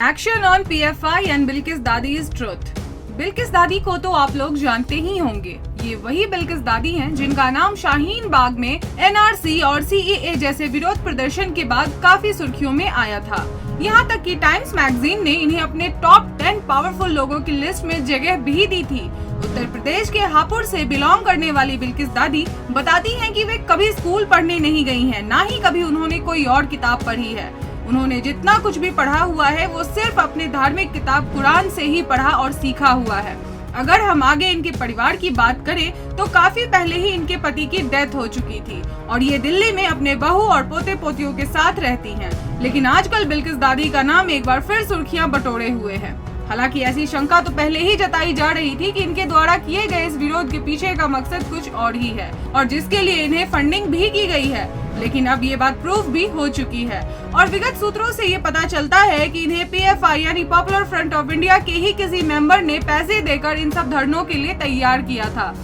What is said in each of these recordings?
Action on PFI and Bilkis Dadi's truth. Bilkis Dadi को तो आप लोग जानते ही होंगे। ये वही बिल्किस दादी हैं जिनका नाम शाहीन बाग में एनआरसी और सीएए जैसे विरोध प्रदर्शन के बाद काफी सुर्खियों में आया था। यहाँ तक कि टाइम्स मैगजीन ने इन्हें अपने टॉप 10 पावरफुल लोगों की लिस्ट में जगह भी दी थी। उत्तर प्रदेश के हापुड़ से बिलोंग करने वाली बिल्किस दादी बताती हैं कि वे कभी स्कूल पढ़ने नहीं गई हैं, ना ही कभी उन्होंने कोई और किताब पढ़ी है। उन्होंने जितना कुछ भी पढ़ा हुआ है वो सिर्फ अपने धार्मिक किताब कुरान से ही पढ़ा और सीखा हुआ है। अगर हम आगे इनके परिवार की बात करें तो काफी पहले ही इनके पति की डेथ हो चुकी थी और ये दिल्ली में अपने बहू और पोते पोतियों के साथ रहती हैं। लेकिन आजकल बिल्किस दादी का नाम एक बार फिर सुर्खियां बटोरे हुए है। हालांकि ऐसी शंका तो पहले ही जताई जा रही थी कि इनके द्वारा किए गए इस विरोध के पीछे का मकसद कुछ और ही है और जिसके लिए इन्हें फंडिंग भी की गई है। लेकिन अब ये बात प्रूफ भी हो चुकी है और विगत सूत्रों से ये पता चलता है कि इन्हें पीएफआई यानी पॉपुलर फ्रंट ऑफ इंडिया के ही किसी मेंबर ने पैसे देकर इन सब धरनों के लिए तैयार किया था।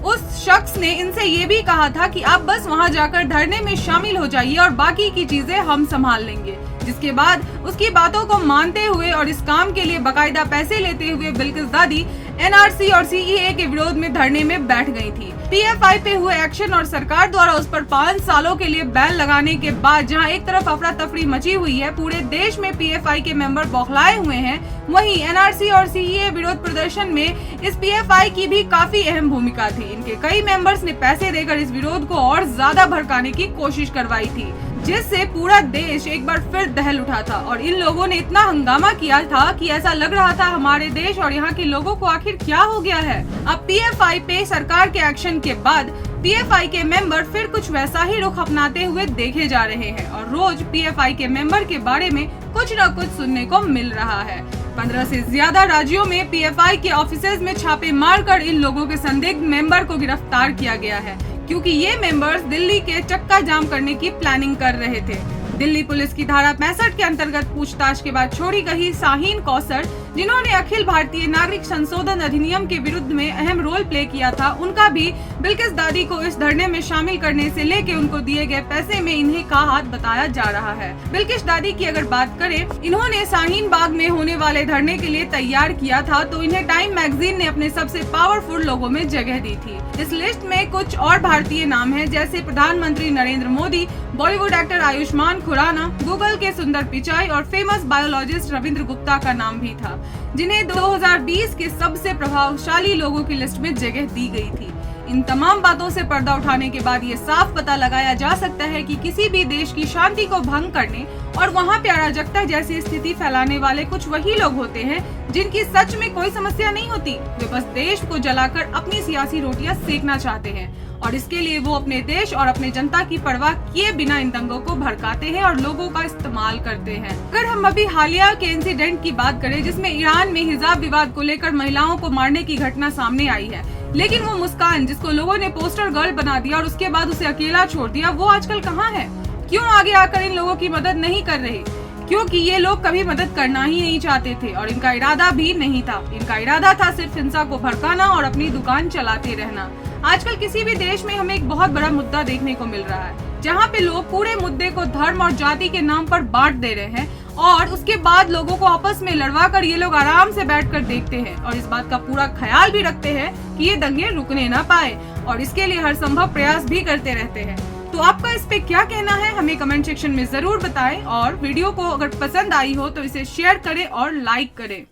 उस शख्स ने इनसे ये भी कहा था कि आप बस वहां जाकर धरने में शामिल हो जाइए और बाकी की चीजें हम संभाल लेंगे। जिसके बाद उसकी बातों को मानते हुए और इस काम के लिए बकायदा पैसे लेते हुए बिल्किस दादी एनआरसी और सीएए के विरोध में धरने में बैठ गई थी। पीएफआई पे हुए एक्शन और सरकार द्वारा उस पर 5 सालों के लिए बैन लगाने के बाद जहां एक तरफ अफरा तफरी मची हुई है, पूरे देश में पीएफआई के मेंबर बौखलाए हुए हैं, वहीं एनआरसी और सीएए विरोध प्रदर्शन में इस पीएफआई की भी काफी अहम भूमिका थी। इनके कई मेंबर्स ने पैसे देकर इस विरोध को और ज्यादा भड़काने की कोशिश करवाई थी, जिससे पूरा देश एक बार फिर दहल उठा था और इन लोगों ने इतना हंगामा किया था कि ऐसा लग रहा था हमारे देश और यहाँ के लोगों को आखिर क्या हो गया है। अब पीएफआई पे सरकार के एक्शन के बाद पीएफआई के मेंबर फिर कुछ वैसा ही रुख अपनाते हुए देखे जा रहे हैं और रोज पीएफआई के मेंबर के बारे में कुछ न कुछ सुनने को मिल रहा है। 15 से ज्यादा राज्यों में पीएफआई के ऑफिसेज में छापे मारकर इन लोगों के संदिग्ध मेंबर को गिरफ्तार किया गया है, क्योंकि ये मेंबर्स दिल्ली के चक्का जाम करने की प्लानिंग कर रहे थे। दिल्ली पुलिस की धारा 65 के अंतर्गत पूछताछ के बाद छोड़ी गई शाहीन कौसर, जिन्होंने अखिल भारतीय नागरिक संशोधन अधिनियम के विरुद्ध में अहम रोल प्ले किया था, उनका भी बिल्किस दादी को इस धरने में शामिल करने से लेके उनको दिए गए पैसे में इन्हें का हाथ बताया जा रहा है। बिल्किस दादी की अगर बात करें, इन्होंने शाहीन बाग में होने वाले धरने के लिए तैयार किया था तो इन्हें टाइम मैगजीन ने अपने सबसे पावरफुल लोगों में जगह दी थी। इस लिस्ट में कुछ और भारतीय नाम है, जैसे प्रधानमंत्री नरेंद्र मोदी, बॉलीवुड एक्टर आयुष्मान खुराना, गूगल के सुंदर पिचाई और फेमस बायोलॉजिस्ट रविंद्र गुप्ता का नाम भी था, जिन्हें 2020 के सबसे प्रभावशाली लोगों की लिस्ट में जगह दी गई थी। इन तमाम बातों से पर्दा उठाने के बाद ये साफ पता लगाया जा सकता है कि किसी भी देश की शांति को भंग करने और वहाँ पे अराजकता जैसी स्थिति फैलाने वाले कुछ वही लोग होते हैं जिनकी सच में कोई समस्या नहीं होती। वे बस देश को जलाकर अपनी सियासी रोटियां सेकना चाहते हैं और इसके लिए वो अपने देश और अपने जनता की परवाह किए बिना इन दंगों को भड़काते हैं और लोगों का इस्तेमाल करते हैं। अगर हम अभी हालिया के इंसिडेंट की बात करें, जिसमें ईरान में हिजाब विवाद को लेकर महिलाओं को मारने की घटना सामने आई है, लेकिन वो मुस्कान जिसको लोगों ने पोस्टर गर्ल बना दिया और उसके बाद उसे अकेला छोड़ दिया, वो आजकल कहाँ है? क्यों आगे आकर इन लोगों की मदद नहीं कर रहे? क्योंकि ये लोग कभी मदद करना ही नहीं चाहते थे और इनका इरादा भी नहीं था। इनका इरादा था सिर्फ हिंसा को भड़काना और अपनी दुकान चलाते रहना। आजकल किसी भी देश में हमें एक बहुत बड़ा मुद्दा देखने को मिल रहा है, जहाँ पे लोग पूरे मुद्दे को धर्म और जाति के नाम पर बांट दे रहे हैं और उसके बाद लोगों को आपस में लड़वा कर ये लोग आराम से बैठकर देखते हैं और इस बात का पूरा ख्याल भी रखते हैं कि ये दंगे रुकने ना पाए और इसके लिए हर संभव प्रयास भी करते रहते हैं। तो आपका इस पे क्या कहना है, हमें कमेंट सेक्शन में जरूर बताएं और वीडियो को अगर पसंद आई हो तो इसे शेयर करें और लाइक करें।